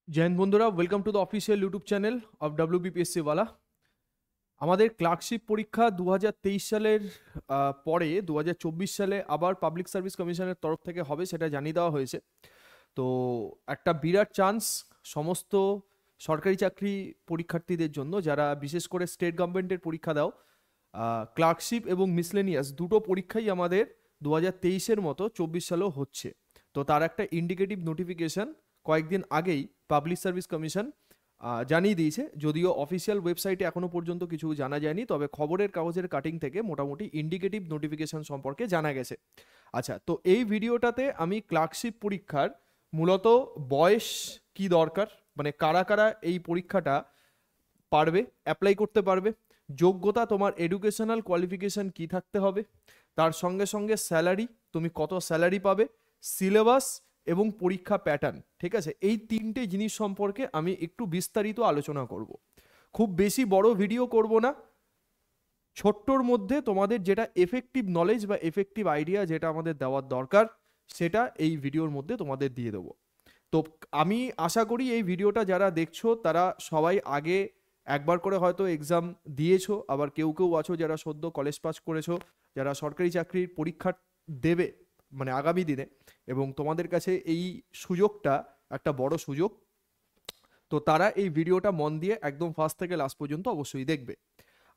जय हिंद बंधुरा welcome to the official YouTube channel of WBPSC वाला আমাদের ক্লার্কশিপ পরীক্ষা 2023 সালের পরে 2024 সালে আবার পাবলিক সার্ভিস কমিশনের তরফ থেকে হবে সেটা জানিয়ে দেওয়া হয়েছে। তো একটা বিরাট চান্স সমস্ত সরকারি চাকরি পরীক্ষার্থীদের জন্য যারা বিশেষ করে স্টেট গভর্নমেন্টের পরীক্ষা দাও। ক্লার্কশিপ এবং মিসলেনিয়াস দুটো পরীক্ষাই আমাদের 2023-এর মতো 24 সালেও হচ্ছে। তো তার একটা ইন্ডিকেটিভ নোটিফিকেশন কয়েকদিন আগেই পাবলিক সার্ভিস কমিশন জানিয়ে দিয়েছে, যদিও অফিসিয়াল ওয়েবসাইটে এখনো পর্যন্ত কিছু জানা যায়নি, তবে খবরের কাগজের কাটিং থেকে মোটামুটি ইন্ডিকেটিভ নোটিফিকেশন সম্পর্কে জানা গেছে। আচ্ছা, তো এই ভিডিওটাতে আমি ক্লার্কশিপ পরীক্ষার মূলত বয়স কি দরকার, মানে কারা কারা এই পরীক্ষাটা পারবে, অ্যাপ্লাই করতে পারবে, যোগ্যতা তোমার এডুকেশনাল কোয়ালিফিকেশন কি থাকতে হবে, তার সঙ্গে সঙ্গে স্যালারি, তুমি কত স্যালারি পাবে, সিলেবাস এবং পরীক্ষা প্যাটার্ন, ঠিক আছে, এই তিনটে জিনিস সম্পর্কে আমি একটু বিস্তারিত আলোচনা করব। খুব বেশি বড় ভিডিও করব না, ছোট্টর মধ্যে তোমাদের যেটা এফেক্টিভ নলেজ বা এফেক্টিভ আইডিয়া যেটা আমাদের দেওয়ার দরকার সেটা এই ভিডিওর মধ্যে তোমাদের দিয়ে দেবো। তো আমি আশা করি এই ভিডিওটা যারা দেখছো তারা সবাই আগে একবার করে হয়তো এক্সাম দিয়েছো, আবার কেউ কেউ আছো যারা সদ্য কলেজ পাস করেছো, যারা সরকারি চাকরির পরীক্ষা দেবে মানে আগামী দিনে, এবং তোমাদের কাছে এই সুযোগটা একটা বড় সুযোগ। তো তারা এই ভিডিওটা মন দিয়ে একদম ফার্স্ট থেকে লাস্ট পর্যন্ত অবশ্যই দেখবে।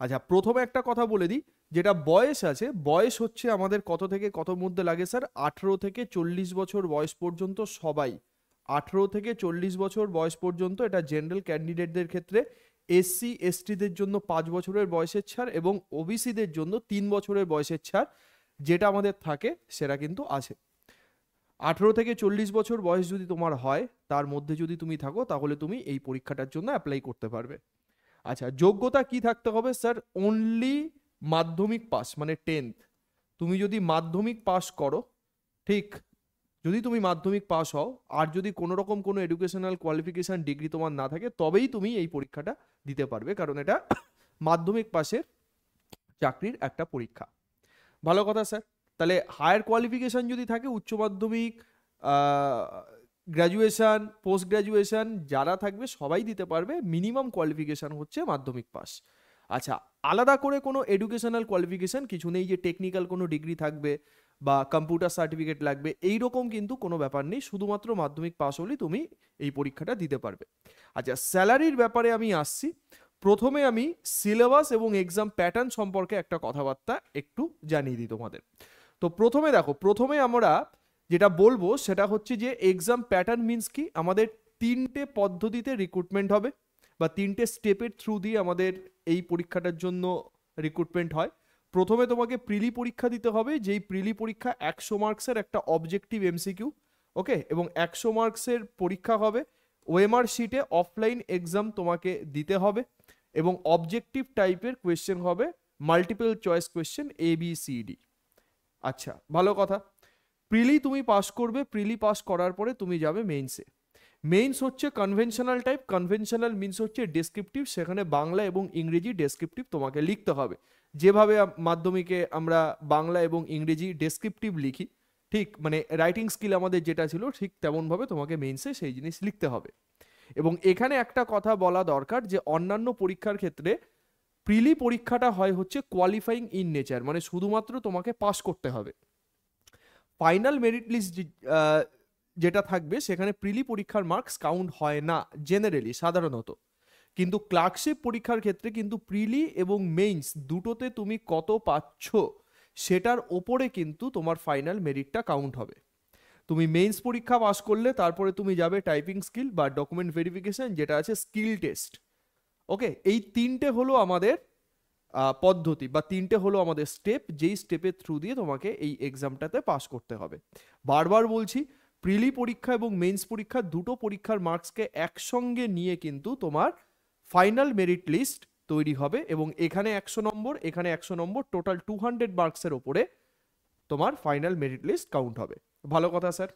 আচ্ছা, প্রথমে একটা কথা বলে দিই, যেটা বয়স আছে, বয়স হচ্ছে আমাদের কত থেকে কত মধ্যে লাগে স্যার, 18 থেকে 40 বছর বয়স পর্যন্ত সবাই, 18 থেকে 40 বছর বয়স পর্যন্ত, এটা জেনারেল ক্যান্ডিডেটদের ক্ষেত্রে, এসসি এসটিদের জন্য 5 বছরের বয়সের ছাড় এবং ওবিসিদের জন্য 3 বছরের বয়সের ছাড় যেটা আমাদের থাকে সেটা কিন্তু আছে। 18 থেকে 40 বছর বয়স যদি তোমার হয়, তার মধ্যে যদি তুমি থাকো, তাহলে তুমি এই পরীক্ষাটার জন্য অ্যাপ্লাই করতে পারবে। আচ্ছা, যোগ্যতা কি থাকতে হবে স্যার, অনলি মাধ্যমিক পাস মানে 10th। তুমি যদি মাধ্যমিক পাস করো, ঠিক, যদি তুমি মাধ্যমিক পাস হও আর যদি কোনো রকম কোনো এডুকেশনাল কোয়ালিফিকেশন ডিগ্রি তোমার না থাকে, তবেই তুমি এই পরীক্ষাটা দিতে পারবে, কারণ এটা মাধ্যমিক পাশের চাকরির একটা পরীক্ষা। ভালো কথা স্যার। তাহলে হায়ার কোয়ালিফিকেশন যদি থাকে, উচ্চ মাধ্যমিক, গ্র্যাজুয়েশন, পোস্ট গ্র্যাজুয়েশন যারা থাকবে সবাই দিতে পারবে, মিনিমাম কোয়ালিফিকেশন হচ্ছে মাধ্যমিক পাস। আচ্ছা, আলাদা করে কোনো এডুকেশনাল কোয়ালিফিকেশন কিছু নেই যে টেকনিক্যাল কোনো ডিগ্রি থাকবে বা কম্পিউটার সার্টিফিকেট লাগবে, এই রকম কিন্তু কোনো ব্যাপার নেই, শুধুমাত্র মাধ্যমিক পাস হলেই তুমি এই পরীক্ষাটা দিতে পারবে। আচ্ছা, স্যালারির ব্যাপারে আমি আসছি। প্রথমে আমি সিলেবাস এবং এক্সাম প্যাটার্ন সম্পর্কে একটা কথাবার্তা একটু জানিয়ে দিই তোমাদের। তো প্রথমে দেখো, প্রথমে আমরা যেটা বলবো সেটা হচ্ছে যে এক্সাম প্যাটার্ন মিন্স কি, আমাদের তিনটে পদ্ধতিতে রিক্রুটমেন্ট হবে বা তিনটে স্টেপের থ্রু দিয়ে আমাদের এই পরীক্ষাটার জন্য রিক্রুটমেন্ট হয়। প্রথমে তোমাকে প্রিলি পরীক্ষা দিতে হবে, যেই প্রিলি পরীক্ষা 100 মার্কসের একটা অবজেক্টিভ এমসিকিউ, ওকে, এবং 100 মার্কসের পরীক্ষা হবে। ওএমআর শিটে অফলাইন এক্সাম তোমাকে দিতে হবে এবং অবজেক্টিভ টাইপের কোয়েশ্চেন হবে, মাল্টিপল চয়েস কোয়েশ্চেন ABCD। আচ্ছা, ভালো কথা। প্রিলি তুমি পাস করবে, প্রিলি পাস করার পরে তুমি যাবে মেইনসে। মেইনস হচ্ছে কনভেনশনাল টাইপ, কনভেনশনাল মিন্স হচ্ছে ডেসক্রিপটিভ, সেখানে বাংলা এবং ইংরেজি ডেসক্রিপটিভ তোমাকে লিখতে হবে। যেভাবে মাধ্যমিকে আমরা বাংলা এবং ইংরেজি ডেসক্রিপটিভ লিখি, ঠিক মানে রাইটিং স্কিল আমাদের যেটা ছিল, ঠিক তেমনভাবে তোমাকে মেইনসে সেই জিনিস লিখতে হবে। এবং এখানে একটা কথা বলা দরকার যে অন্যান্য পরীক্ষার ক্ষেত্রে প্রিলি পরীক্ষাটা হয় হচ্ছে কোয়ালিফাইং ইন নেচার, মানে শুধুমাত্র তোমাকে পাস করতে হবে। ফাইনাল মেরিট লিস্ট যেটা থাকবে সেখানে প্রিলি পরীক্ষার মার্কস কাউন্ট হয় না জেনারেলি, সাধারণত। কিন্তু ক্লার্কশিপ পরীক্ষার ক্ষেত্রে কিন্তু প্রিলি এবং মেইনস দুটোতে তুমি কত পাচ্ছ সেটার ওপরে কিন্তু তোমার ফাইনাল মেরিটটা কাউন্ট হবে। তুমি মেইনস পরীক্ষা পাস করলে তারপরে তুমি যাবে টাইপিং স্কিল বা ডকুমেন্ট ভেরিফিকেশন, যেটা আছে স্কিল টেস্ট, ওকে। এই তিনটে হলো আমাদের পদ্ধতি বা তিনটে হলো আমাদের স্টেপ, যেই স্টেপের থ্রু দিয়ে তোমাকে এই এক্সামটাতে পাস করতে হবে। বারবার বলছি, প্রিলি পরীক্ষা এবং মেইনস পরীক্ষা দুটো পরীক্ষার মার্কসকে একসঙ্গে নিয়ে কিন্তু তোমার ফাইনাল মেরিট লিস্ট তৈরি হবে, এবং এখানে 100 নম্বর, এখানে 100 নম্বর, টোটাল 200 মার্কসের ওপরে তোমার ফাইনাল মেরিট লিস্ট কাউন্ট হবে। ভালো কথা স্যার।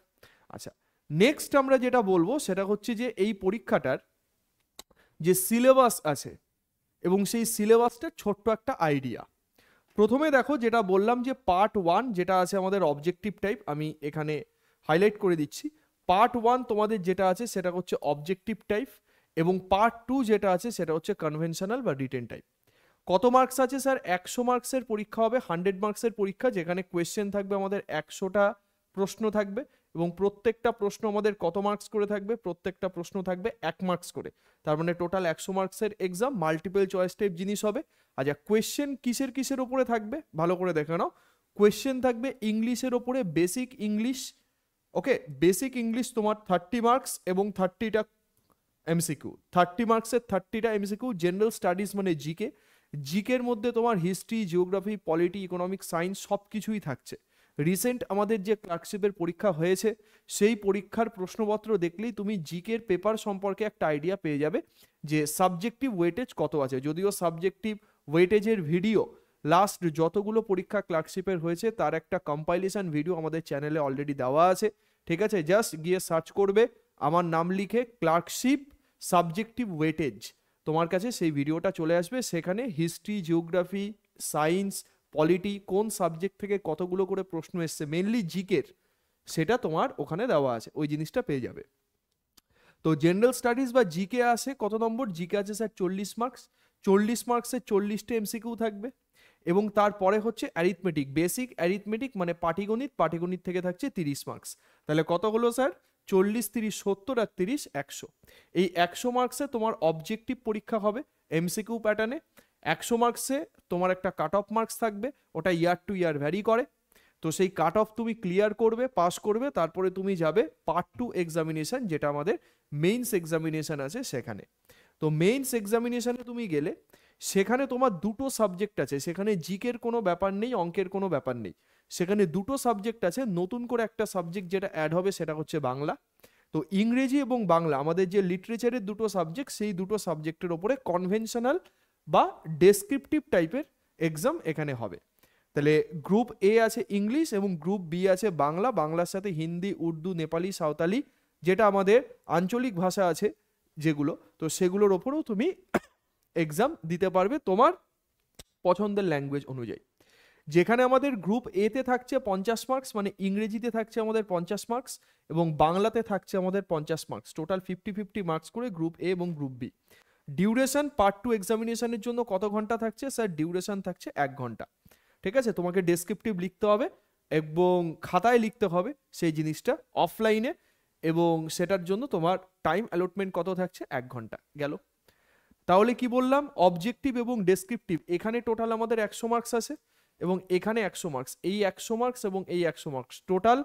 আচ্ছা, নেক্সট আমরা যেটা বলবো সেটা হচ্ছে যে এই পরীক্ষাটার যে সিলেবাস আছে এবং সেই সিলেবাসটার ছোট্ট একটা আইডিয়া। প্রথমে দেখো, যেটা বললাম যে পার্ট 1 যেটা আছে আমাদের অবজেক্টিভ টাইপ, আমি এখানে হাইলাইট করে দিচ্ছি। পার্ট 1 তোমাদের যেটা আছে সেটা হচ্ছে অবজেক্টিভ টাইপ, এবং পার্ট 2 যেটা আছে সেটা হচ্ছে কনভেনশনাল বা রিটেন টাইপ। কত মার্কস আছে স্যার? 100 মার্কসের পরীক্ষা হবে, 100 মার্কসের পরীক্ষা, যেখানে কোয়েশ্চেন থাকবে আমাদের 100টা প্রশ্ন থাকবে, এবং প্রত্যেকটা প্রশ্ন আমাদের কত মার্কস করে থাকবে? প্রত্যেকটা প্রশ্ন থাকবে 1 মার্কস করে। তার মানে টোটাল 100 মার্কসের এক্সাম, মাল্টিপল চয়েস টাইপ জিনিস হবে। আচ্ছা, কোয়েশ্চেন কিসের কিসের উপরে থাকবে ভালো করে দেখে নাও। কোয়েশ্চেন থাকবে ইংলিশের ওপরে, বেসিক ইংলিশ। ওকে, বেসিক ইংলিশ তোমার 30 মার্কস এবং 30টা এমসিকিউ, 30 মার্কসের 30টা এমসিকিউ। জেনারেল স্টাডিজ মানে জিকে, জিকের মধ্যে তোমার history, geography, polity, economic, science সব কিছুই থাকছে। রিসেন্ট আমাদের যে ক্লার্কশিপের পরীক্ষা হয়েছে সেই পরীক্ষার প্রশ্নপত্র দেখলেই তুমি জিকের পেপার সম্পর্কে একটা আইডিয়া পেয়ে যাবে যে সাবজেক্টিভ ওয়েটেজ কত আছে। যদিও সাবজেক্টিভ ওয়েটেজের ভিডিও লাস্ট যতগুলো পরীক্ষা ক্লার্কশিপের হয়েছে তার একটা কম্পাইলেশন ভিডিও আমাদের চ্যানেলে অলরেডি দেওয়া আছে, ঠিক আছে? জাস্ট গিয়ে সার্চ করবে আমার নাম লিখে ক্লার্কশিপ সাবজেক্টিভ ওয়েটেজ, তোমার কাছে সেই ভিডিওটা চলে আসবে। সেখানে হিস্ট্রি, জিওগ্রাফি, সায়েন্স, পলিটি কোন সাবজেক্ট থেকে কতগুলো করে প্রশ্ন এসছে, মেনলি জিকের, সেটা তোমার ওখানে দেওয়া আছে, ওই জিনিসটা পেয়ে যাবে। তো জেনারেল স্টাডিজ বা জিকে আসে কত নম্বর? জিকে আছে স্যার 40 মার্কস। 40 মার্কসে 40টা এমসিকিউ থাকবে, এবং তারপরে হচ্ছে অ্যারিথমেটিক, বেসিক অ্যারিথমেটিক মানে পাটিগণিত, পাটিগণিত থেকে থাকছে 30 মার্কস। তাহলে কত হলো স্যার? 40, 30, 70, আর 30, 100। এই 100 মার্কসে তোমার অবজেক্টিভ পরীক্ষা হবে এমসিকিউ প্যাটার্নে। 100 মার্কসে তোমার একটা কাট অফ মার্কস থাকবে, ওটা ইয়ার টু ইয়ার ভ্যারি করে। তো সেই কাট অফ তুমি ক্লিয়ার করবে, পাস করবে, তারপরে তুমি যাবে পার্ট 2 এক্সামিনেশন, যেটা আমাদের মেইনস এক্সামিনেশন আছে সেখানে। তো মেইনস এক্সামিনেশনে তুমি গেলে সেখানে তোমার দুটো সাবজেক্ট আছে, সেখানে জিকের কোনো ব্যাপার নেই, অঙ্কের কোনো ব্যাপার নেই। সেখানে দুটো সাবজেক্ট আছে, নতুন করে একটা সাবজেক্ট যেটা অ্যাড হবে সেটা হচ্ছে বাংলা। তো ইংরেজি এবং বাংলা আমাদের যে লিটারেচারের দুটো সাবজেক্ট, সেই দুটো সাবজেক্টের ওপরে কনভেনশনাল বা ডেসক্রিপটিভ টাইপের এক্সাম এখানে হবে। তাহলে গ্রুপ এ আছে ইংলিশ এবং গ্রুপ বি আছে বাংলা, বাংলার সাথে হিন্দি, উর্দু, নেপালি, সাঁওতালি, যেটা আমাদের আঞ্চলিক ভাষা আছে যেগুলো, তো সেগুলোর ওপরেও তুমি এক্সাম দিতে পারবে তোমার পছন্দের ল্যাঙ্গুয়েজ অনুযায়ী। যেখানে আমাদের গ্রুপ এ তে থাকছে 50 মার্কস, মানে ইংরেজিতে থাকছে আমাদের 50 মার্কস এবং বাংলাতে থাকছে আমাদের 50 মার্কস, টোটাল 50-50 মার্কস করে গ্রুপ এ এবং গ্রুপ বি। ডিউরেশন পার্ট 2 এক্সামিনেশনের জন্য কত ঘন্টা থাকছে স্যার? ডিউরেশন থাকছে 1 ঘন্টা, ঠিক আছে? তোমাকে ডেসক্রিপটিভ লিখতে হবে এবং খাতায় লিখতে হবে সেই জিনিসটা অফলাইনে, এবং সেটার জন্য তোমার টাইম অ্যালটমেন্ট কত থাকছে? 1 ঘন্টা গেল। তাহলে কি বললাম? অবজেক্টিভ এবং ডেসক্রিপটিভ এখানে টোটাল আমাদের 100 মার্কস আছে, এবং এখানে 100 মার্কস, এই 100 মার্কস এবং এই 100 মার্কস, টোটাল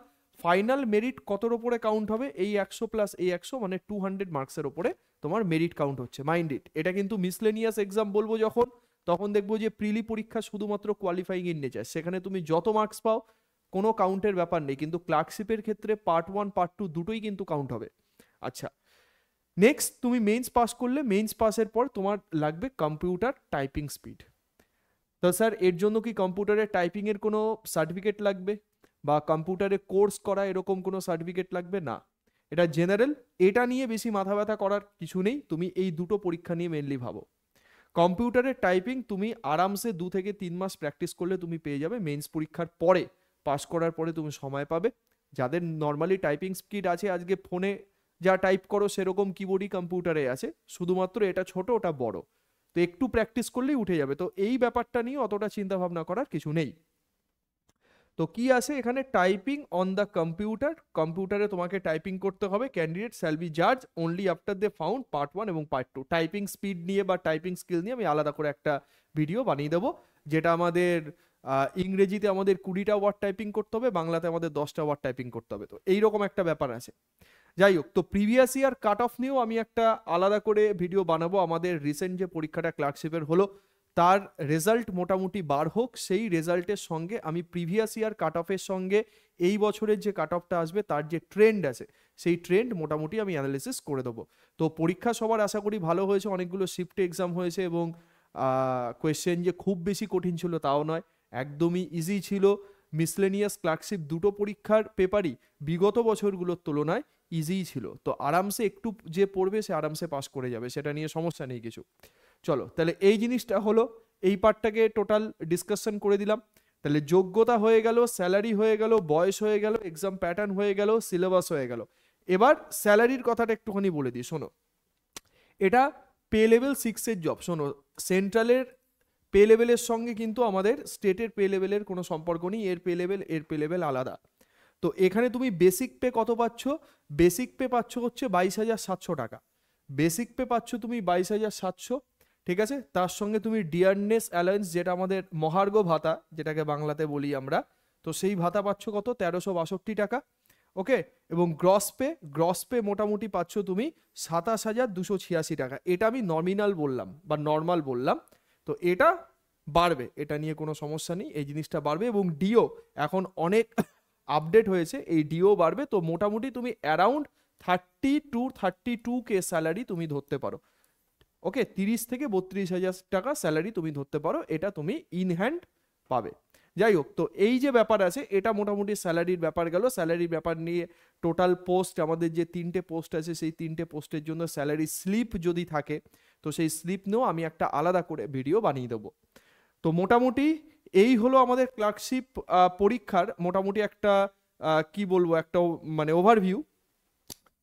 ফাইনাল মেরিট কতর ওপরে কাউন্ট হবে? এই 100 প্লাস এই 100 মানে 200 মার্কসের ওপরে তোমার মেরিট কাউন্ট হচ্ছে। মাইন্ড ইট, এটা কিন্তু মিসলেনিয়াস এক্সাম বলবো যখন, তখন দেখবো যে প্রিলি পরীক্ষা শুধুমাত্র কোয়ালিফাইং ইন নেচার, সেখানে তুমি যত মার্কস পাও কোনো কাউন্টের ব্যাপার নেই, কিন্তু ক্লার্কশিপের ক্ষেত্রে পার্ট 1 পার্ট 2 দুটোই কিন্তু কাউন্ট হবে। আচ্ছা, নেক্সট তুমি মেইনস পাস করলে, মেইনস পাসের পর তোমার লাগবে কম্পিউটার টাইপিং স্পিড। তো স্যার এর জন্য কি কম্পিউটারে টাইপিং এর কোনো সার্টিফিকেট লাগবে বা কম্পিউটারে কোর্স করা এরকম কোনো সার্টিফিকেট লাগবে? না, এটা জেনারেল, এটা নিয়ে বেশি মাথা ব্যথা করার কিছু নেই। তুমি এই দুটো পরীক্ষা নিয়ে মেনলি ভাবো। কম্পিউটারের টাইপিং তুমি আরামসে 2 থেকে 3 মাস প্র্যাকটিস করলে তুমি পেয়ে যাবে। মেইনস পরীক্ষার পরে, পাস করার পরে তুমি সময় পাবে। যাদের নর্মালি টাইপিং স্পিড আছে, আজকে ফোনে যা টাইপ করো সেরকম কিবোর্ডই কম্পিউটারে আছে, শুধুমাত্র এটা ছোট ওটা বড়, তো একটু প্র্যাকটিস করলেই উঠে যাবে। তো এই ব্যাপারটা নিয়ে অতটা চিন্তা ভাবনা করার কিছু নেই। তো কি আছে এখানে? টাইপিং অন দ্য কম্পিউটার, কম্পিউটারে তোমাকে টাইপিং করতে হবে। ক্যান্ডিডেট শ্যাল বি জাজ only after they found part 1 এবং পার্ট 2। টাইপিং স্পিড নিয়ে বা টাইপিং স্কিল নিয়ে আমি আলাদা করে একটা ভিডিও বানিয়ে দেবো, যেটা আমাদের ইংরেজিতে আমাদের 20টা ওয়ার্ড টাইপিং করতে হবে, বাংলাতে আমাদের 10টা ওয়ার্ড টাইপিং করতে হবে। তো এইরকম একটা ব্যাপার আছে। যাই হোক, তো প্রিভিয়াস ইয়ার কাট অফ নিয়েও আমি একটা আলাদা করে ভিডিও বানাবো। আমাদের রিসেন্ট যে পরীক্ষাটা ক্লার্কশিপের হলো তার রেজাল্ট মোটামুটি বার হোক, সেই রেজাল্টের সঙ্গে আমি প্রিভিয়াস ইয়ার কাট অফের সঙ্গে এই বছরের যে কাট অফটা আসবে তার যে ট্রেন্ড আছে সেই ট্রেন্ড মোটামুটি আমি অ্যানালিসিস করে দেবো। তো পরীক্ষা সবার আশা করি ভালো হয়েছে, অনেকগুলো শিফট এক্সাম হয়েছে এবং কোয়েশ্চেন যে খুব বেশি কঠিন ছিল তাও নয়, একদমই ইজি ছিল। মিসলেনিয়াস ক্লার্কশিপ দুটো পরীক্ষার পেপারই বিগত বছরগুলোর তুলনায় ইজিই ছিল। তো আরামসে একটু যে পড়বে সে আরামসে পাস করে যাবে, সেটা নিয়ে সমস্যা নেই কিছু। চলো তাহলে এই জিনিসটা হলো, এই পার্টটাকে টোটাল ডিসকাশন করে দিলাম। তাহলে যোগ্যতা হয়ে গেল, স্যালারি হয়ে গেল, বয়স হয়ে গেল, এক্সাম প্যাটার্ন হয়ে গেল, সিলেবাস হয়ে গেল। এবার স্যালারির কথাটা একটুখানি বলে দিই, শোনো। এটা পে লেভেল 6-এর জব। শোনো, সেন্ট্রালের পে লেভেলের সঙ্গে কিন্তু আমাদের স্টেটের পে লেভেলের কোনো সম্পর্ক নেই, এর পে লেভেল আলাদা। তো এখানে তুমি বেসিক পে কত পাচ্ছ? বেসিক পে পাচ্ছ হচ্ছে 22,700 টাকা। বেসিক পে পাচ্ছ তুমি 22,700, ঠিক আছে। তার সঙ্গে তুমি ডিয়ারনেস অ্যালায়েন্স, যেটা আমাদের মহার্ঘ ভাতা যেটাকে বাংলাতে বলি আমরা, তো সেই ভাতা পাচ্ছ কত? 1362 টাকা। ওকে, এবং গ্রস পে মোটামুটি পাচ্ছ তুমি 27,286 টাকা। এটা আমি নমিনাল বললাম বা নর্মাল বললাম, তো এটা বাড়বে, এটা নিয়ে কোনো সমস্যা নেই, এই জিনিসটা বাড়বে। এবং ডিও এখন অনেক আপডেট হয়েছে, এই ডিও বাড়বে। তো মোটামুটি তুমি অ্যারাউন্ড 32K স্যালারি তুমি ধরতে পারো। ওকে, 30 থেকে 32,000 টাকা স্যালারি তুমি ধরতে পারো, এটা তুমি ইন হ্যান্ড পাবে। যাই হোক, তো এই যে ব্যাপার আছে, এটা মোটামুটি স্যালারির ব্যাপার গেল। স্যালারির ব্যাপার নিয়ে টোটাল পোস্ট, আমাদের যে 3টে পোস্ট আছে, সেই 3টে পোস্টের জন্য স্যালারি স্লিপ যদি থাকে, তো সেই স্লিপ নিয়েও আমি একটা আলাদা করে ভিডিও বানিয়ে দেবো। তো মোটামুটি এই হলো আমাদের ক্লার্কশিপ পরীক্ষার মোটামুটি একটা কি বলবো, একটা মানে ওভারভিউ,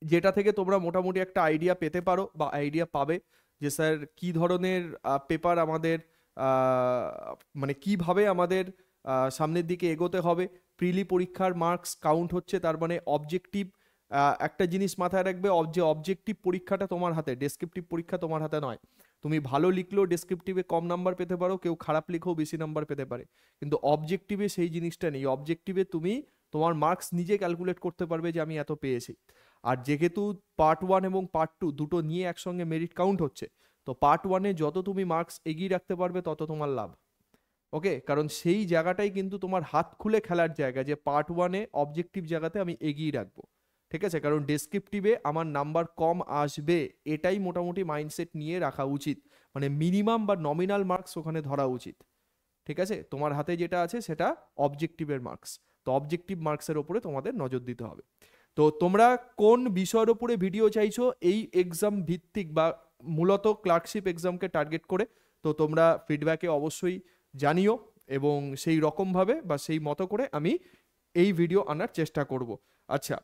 যেটা থেকে তোমরা মোটামুটি একটা আইডিয়া পেতে পারো বা আইডিয়া পাবে যে স্যার কি ধরনের পেপার আমাদের মানে কিভাবে আমাদের সামনের দিকে এগোতে হবে। প্রিলি পরীক্ষার মার্কস কাউন্ট হচ্ছে, তার মানে অবজেক্টিভ, একটা জিনিস মাথায় রাখবে, যে অবজেক্টিভ পরীক্ষাটা তোমার হাতে, ডেসক্রিপটিভ পরীক্ষা তোমার হাতে নয়। তুমি ভালো লিখলেও ডেসক্রিপটিভে কম নাম্বার পেতে পারো, কেউ খারাপ লিখেও বেশি নাম্বার পেতে পারে, কিন্তু অবজেক্টিভে সেই জিনিসটা নেই। অবজেক্টিভে তুমি তোমার মার্কস নিজে ক্যালকুলেট করতে পারবে যে আমি এত পেয়েছি। আর যেহেতু পার্ট 1 এবং পার্ট 2 দুটো নিয়ে একসঙ্গে মেরিট কাউন্ট হচ্ছে, তো পার্ট 1-এ যত তুমি মার্কস এগিয়ে রাখতে পারবে তত তোমার লাভ। ওকে, কারণ সেই জায়গাটাই কিন্তু তোমার হাত খুলে খেলার জায়গা, যে পার্ট 1-এ অবজেক্টিভ জায়গাতে আমি এগিয়ে রাখবো, ঠিক আছে। কারণ ডেসক্রিপটিভে আমার নাম্বার কম আসবে, এটাই মোটামুটি মাইন্ডসেট নিয়ে রাখা উচিত, মানে মিনিমাম বা নমিনাল মার্কস ওখানে ধরা উচিত, ঠিক আছে। তোমার হাতে যেটা আছে সেটা অবজেক্টিভের মার্কস, তো অবজেক্টিভ মার্কসের ওপরে তোমাদের নজর দিতে হবে। তো তোমরা কোন বিষয়ের ওপরে ভিডিও চাইছো এই এক্সাম ভিত্তিক বা মূলত ক্লার্কশিপ এক্সামকে টার্গেট করে, তো তোমরা ফিডব্যাকে অবশ্যই জানিও, এবং সেই রকমভাবে বা সেই মতো করে আমি এই ভিডিও আনার চেষ্টা করব। আচ্ছা,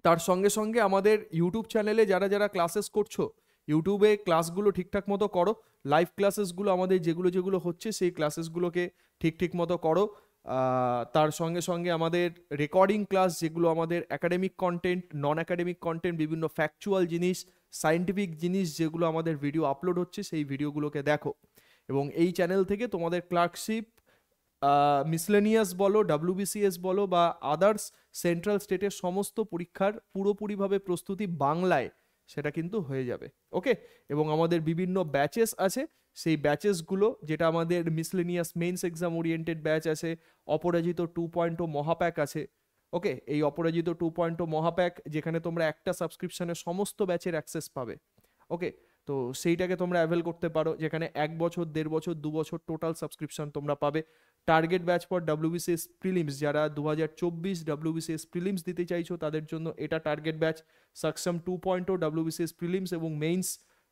তার সঙ্গে সঙ্গে আমাদের ইউটিউব চ্যানেলে যারা যারা ক্লাসেস করছো, ইউটিউবে ক্লাসগুলো ঠিকঠাক মতো করো। লাইভ ক্লাসেসগুলো আমাদের যেগুলো হচ্ছে সেই ক্লাসেসগুলোকে ঠিক মতো করো। তার সঙ্গে সঙ্গে আমাদের রেকর্ডিং ক্লাস, যেগুলো আমাদের একাডেমিক কন্টেন্ট, নন একাডেমিক কন্টেন্ট, বিভিন্ন ফ্যাকচুয়াল জিনিস, সায়েন্টিফিক জিনিস যেগুলো আমাদের ভিডিও আপলোড হচ্ছে, সেই ভিডিওগুলোকে দেখো। এবং এই চ্যানেল থেকে তোমাদের ক্লার্কশিপ, মিসলেনিয়াস বলো, ডাব্লিউবিসিএস বলো বা আদার্স সেন্ট্রাল স্টেটের সমস্ত পরীক্ষার পুরোপুরিভাবে প্রস্তুতি বাংলায় সেটা কিন্তু হয়ে যাবে। ওকে, এবং আমাদের বিভিন্ন ব্যাচেস আছে, সেই ব্যাচেসগুলো, যেটা আমাদের miscellaneous means exam oriented batch আছে, অপরাজিত 2.0 মহাপ্যাক আছে। ওকে, এই অপরাজিত 2.0 মহাপ্যাক, যেখানে তোমরা একটা সাবস্ক্রিপশনে সমস্ত ব্যাচের অ্যাক্সেস পাবে। ওকে, তো সেইটাকে তোমরা অ্যাভেল করতে পারো, যেখানে 1 বছর, 1.5 বছর, 2 বছর টোটাল সাবস্ক্রিপশন তোমরা পাবে। Target batch for WBCS prelims, যারা 2024 ডাব্লিউবিসিএস প্রিলিমস দিতে চাইছো তাদের জন্য এটা target batch. Saksham 2.0 WBCS prelims এবং মেইনস,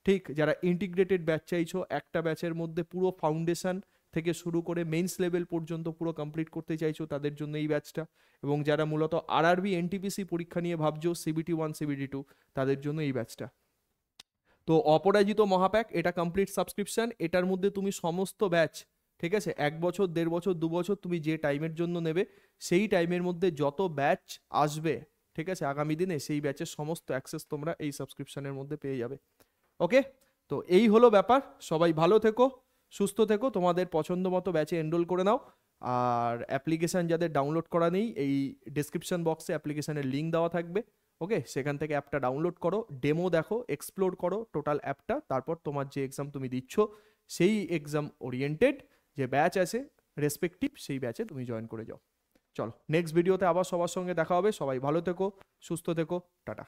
ঠিক, যারা ইন্টিগ্রেটেড ব্যাচ চাইছো, একটা ব্যাচের মধ্যে পুরো ফাউন্ডেশন থেকে শুরু করে মেইনস লেভেল পর্যন্ত পুরো কমপ্লিট করতে চাইছো, তাদের জন্য এই ব্যাচটা। এবং যারা মূলত আরআরবি এনটিপিসি পরীক্ষা নিয়ে ভাবছো, CBT 1 CBT 2, তাদের জন্য এই ব্যাচটা। তো অপরাজিত মহাপ্যাক, এটা কমপ্লিট সাবস্ক্রিপশন, এটার মধ্যে তুমি সমস্ত ব্যাচ, ঠিক আছে, 1 বছর, 1.5 বছর, 2 বছর তুমি যে টাইমের জন্য নেবে, সেই টাইমের মধ্যে যত ব্যাচ আসবে, ঠিক আছে, আগামী দিনে সেই ব্যাচের সমস্ত অ্যাক্সেস তোমরা এই সাবস্ক্রিপশনের মধ্যে পেয়ে যাবে। ওকে, তো এই হলো ব্যাপার। সবাই ভালো থেকো, সুস্থ থেকো, তোমাদের পছন্দ মতো ব্যাচে এনরোল করে নাও। আর অ্যাপ্লিকেশান যাদের ডাউনলোড করা নেই, এই ডেসক্রিপশন বক্সে অ্যাপ্লিকেশানের লিঙ্ক দেওয়া থাকবে। ওকে, সেখান থেকে অ্যাপটা ডাউনলোড করো, ডেমো দেখো, এক্সপ্লোর করো টোটাল অ্যাপটা, তারপর তোমার যে এক্সাম তুমি দিচ্ছ সেই এক্সাম ওরিয়েন্টেড যে ব্যাচ আছে রেসপেক্টিভ, সেই ব্যাচে তুমি জয়েন করে যাও। চলো, নেক্সট ভিডিওতে আবার সবার সঙ্গে দেখা হবে। সবাই ভালো থেকো, সুস্থ থেকো, টাটা।